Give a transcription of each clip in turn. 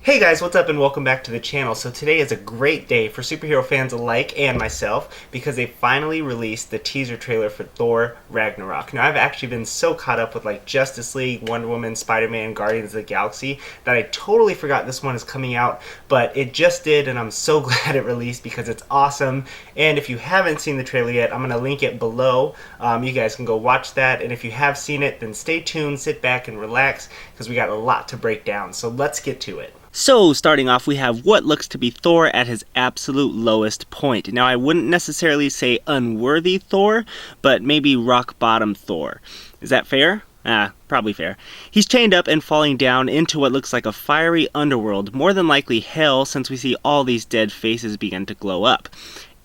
Hey guys, what's up and welcome back to the channel. So today is a great day for superhero fans alike and myself because they finally released the teaser trailer for Thor Ragnarok. Now I've actually been so caught up with like Justice League, Wonder Woman, Spider-Man, Guardians of the Galaxy that I totally forgot this one is coming out, but it just did and I'm so glad it released because it's awesome. And if you haven't seen the trailer yet, I'm going to link it below. You guys can go watch that, and if you have seen it, then stay tuned, sit back and relax because we got a lot to break down. So let's get to it. So, starting off, we have what looks to be Thor at his absolute lowest point. Now, I wouldn't necessarily say unworthy Thor, but maybe rock bottom Thor. Is that fair? Probably fair. He's chained up and falling down into what looks like a fiery underworld, more than likely hell, since we see all these dead faces begin to glow up.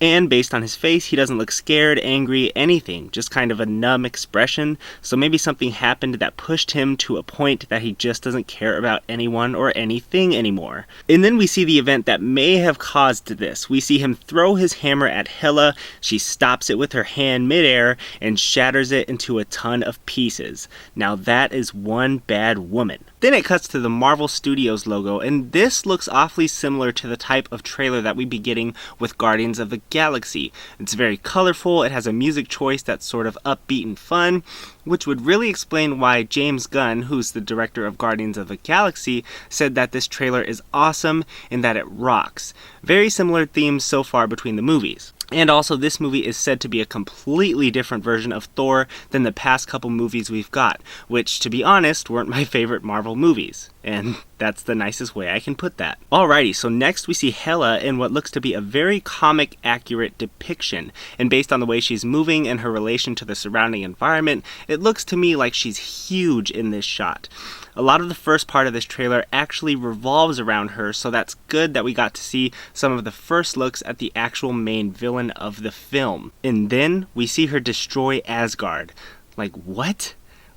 And based on his face, he doesn't look scared, angry, anything, just kind of a numb expression, so maybe something happened that pushed him to a point that he just doesn't care about anyone or anything anymore. And then we see the event that may have caused this. We see him throw his hammer at Hela, she stops it with her hand midair, and shatters it into a ton of pieces. Now that is one bad woman. Then it cuts to the Marvel Studios logo, and this looks awfully similar to the type of trailer that we'd be getting with Guardians of the Galaxy. It's very colorful, it has a music choice that's sort of upbeat and fun, which would really explain why James Gunn, who's the director of Guardians of the Galaxy, said that this trailer is awesome and that it rocks. Very similar themes so far between the movies. And also, this movie is said to be a completely different version of Thor than the past couple movies we've got, which, to be honest, weren't my favorite Marvel movies. And that's the nicest way I can put that. Alrighty, so next we see Hela in what looks to be a very comic-accurate depiction. And based on the way she's moving and her relation to the surrounding environment, it looks to me like she's huge in this shot. A lot of the first part of this trailer actually revolves around her, so that's good that we got to see some of the first looks at the actual main villain of the film. And then we see her destroy Asgard. Like, what?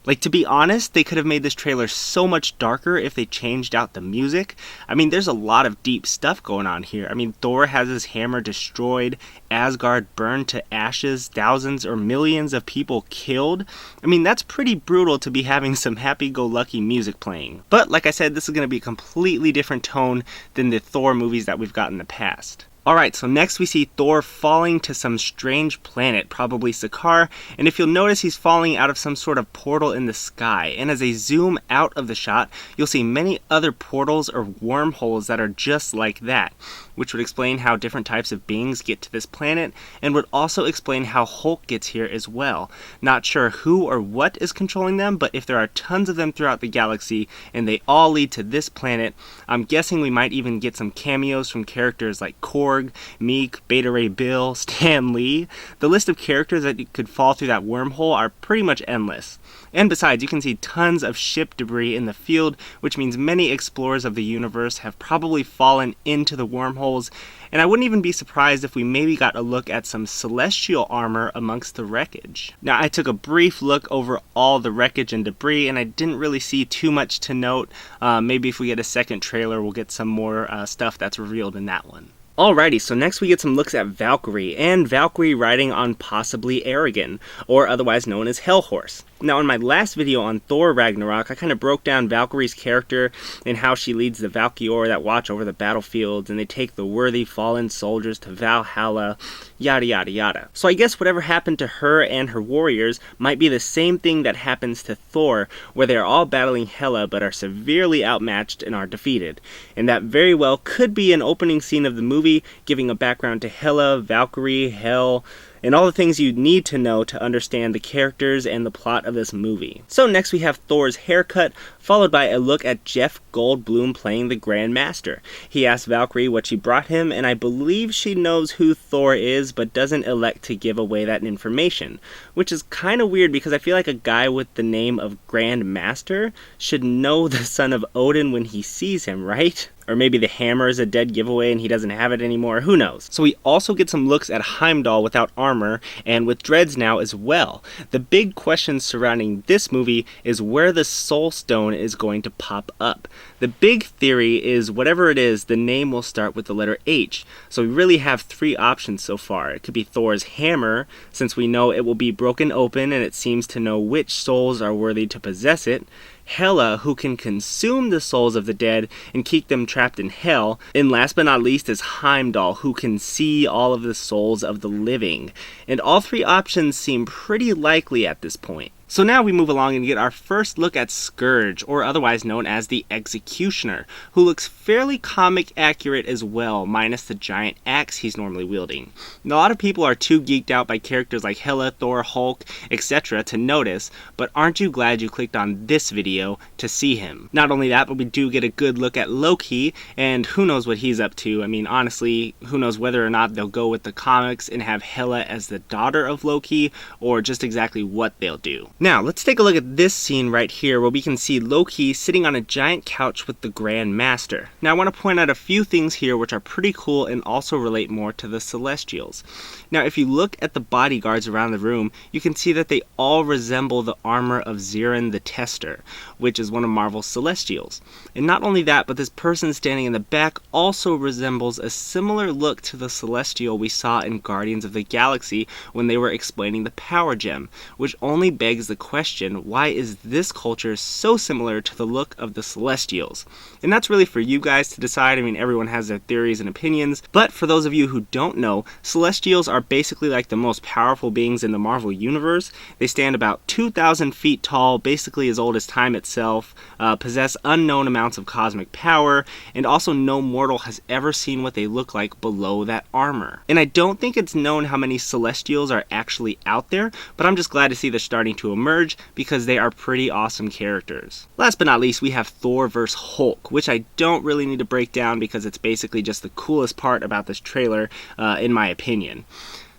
Like, to be honest, they could have made this trailer so much darker if they changed out the music. I mean, there's a lot of deep stuff going on here. I mean, Thor has his hammer destroyed, Asgard burned to ashes, thousands or millions of people killed. I mean, that's pretty brutal to be having some happy-go-lucky music playing. But, like I said, this is going to be a completely different tone than the Thor movies that we've got in the past. Alright, so next we see Thor falling to some strange planet, probably Sakaar, and if you'll notice he's falling out of some sort of portal in the sky, and as they zoom out of the shot, you'll see many other portals or wormholes that are just like that, which would explain how different types of beings get to this planet, and would also explain how Hulk gets here as well. Not sure who or what is controlling them, but if there are tons of them throughout the galaxy, and they all lead to this planet, I'm guessing we might even get some cameos from characters like Korg, Meek, Beta Ray Bill, Stan Lee. The list of characters that could fall through that wormhole are pretty much endless. And besides, you can see tons of ship debris in the field, which means many explorers of the universe have probably fallen into the wormholes, and I wouldn't even be surprised if we maybe got a look at some celestial armor amongst the wreckage. Now, I took a brief look over all the wreckage and debris, and I didn't really see too much to note. Maybe if we get a second trailer, we'll get some more stuff that's revealed in that one. Alrighty, so next we get some looks at Valkyrie, and Valkyrie riding on possibly Aragon, or otherwise known as Hellhorse. Now, in my last video on Thor Ragnarok, I kind of broke down Valkyrie's character and how she leads the Valkyr that watch over the battlefields, and they take the worthy fallen soldiers to Valhalla, yada yada yada. So I guess whatever happened to her and her warriors might be the same thing that happens to Thor, where they are all battling Hela but are severely outmatched and are defeated. And that very well could be an opening scene of the movie, giving a background to Hela, Valkyrie, Hel, and all the things you need to know to understand the characters and the plot of this movie. So next we have Thor's haircut, followed by a look at Jeff Goldblum playing the Grand Master. He asks Valkyrie what she brought him, and I believe she knows who Thor is, but doesn't elect to give away that information, which is kind of weird because I feel like a guy with the name of Grand Master should know the son of Odin when he sees him, right? Or maybe the hammer is a dead giveaway and he doesn't have it anymore, who knows. So we also get some looks at Heimdall without armor and with dreads now as well. The big question surrounding this movie is where the Soul Stone is going to pop up. The big theory is whatever it is, the name will start with the letter H. So we really have three options so far. It could be Thor's hammer, since we know it will be broken open and it seems to know which souls are worthy to possess it. Hela, who can consume the souls of the dead and keep them trapped in hell. And last but not least is Heimdall, who can see all of the souls of the living. And all three options seem pretty likely at this point. So now we move along and get our first look at Scourge, or otherwise known as the Executioner, who looks fairly comic accurate as well, minus the giant axe he's normally wielding. And a lot of people are too geeked out by characters like Hela, Thor, Hulk, etc. to notice, but aren't you glad you clicked on this video to see him? Not only that, but we do get a good look at Loki, and who knows what he's up to. I mean, honestly, who knows whether or not they'll go with the comics and have Hela as the daughter of Loki, or just exactly what they'll do. Now, let's take a look at this scene right here where we can see Loki sitting on a giant couch with the Grand Master. Now, I want to point out a few things here which are pretty cool and also relate more to the Celestials. Now, if you look at the bodyguards around the room, you can see that they all resemble the armor of Zirin the Tester, which is one of Marvel's Celestials. And not only that, but this person standing in the back also resembles a similar look to the Celestial we saw in Guardians of the Galaxy when they were explaining the Power Gem, which only begs the question, why is this culture so similar to the look of the Celestials? And that's really for you guys to decide. I mean, everyone has their theories and opinions, but for those of you who don't know, Celestials are basically like the most powerful beings in the Marvel Universe. They stand about 2,000 feet tall, basically as old as time itself, possess unknown amounts of cosmic power, and also no mortal has ever seen what they look like below that armor. And I don't think it's known how many Celestials are actually out there, but I'm just glad to see they're starting to emerge because they are pretty awesome characters. Last but not least, we have Thor vs. Hulk, which I don't really need to break down because it's basically just the coolest part about this trailer, in my opinion.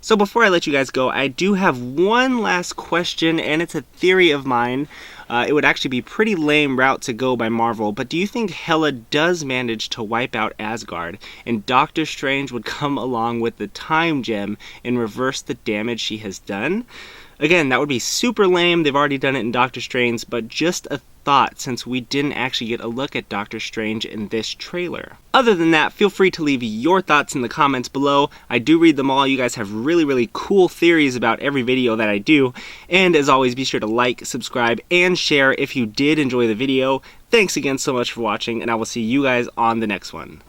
So before I let you guys go, I do have one last question, and it's a theory of mine. It would actually be a pretty lame route to go by Marvel, but do you think Hela does manage to wipe out Asgard, and Doctor Strange would come along with the Time Gem and reverse the damage she has done? Again, that would be super lame. They've already done it in Doctor Strange, but just a thought since we didn't actually get a look at Doctor Strange in this trailer. Other than that, feel free to leave your thoughts in the comments below. I do read them all. You guys have really cool theories about every video that I do. And as always, be sure to like, subscribe, and share if you did enjoy the video. Thanks again so much for watching, and I will see you guys on the next one.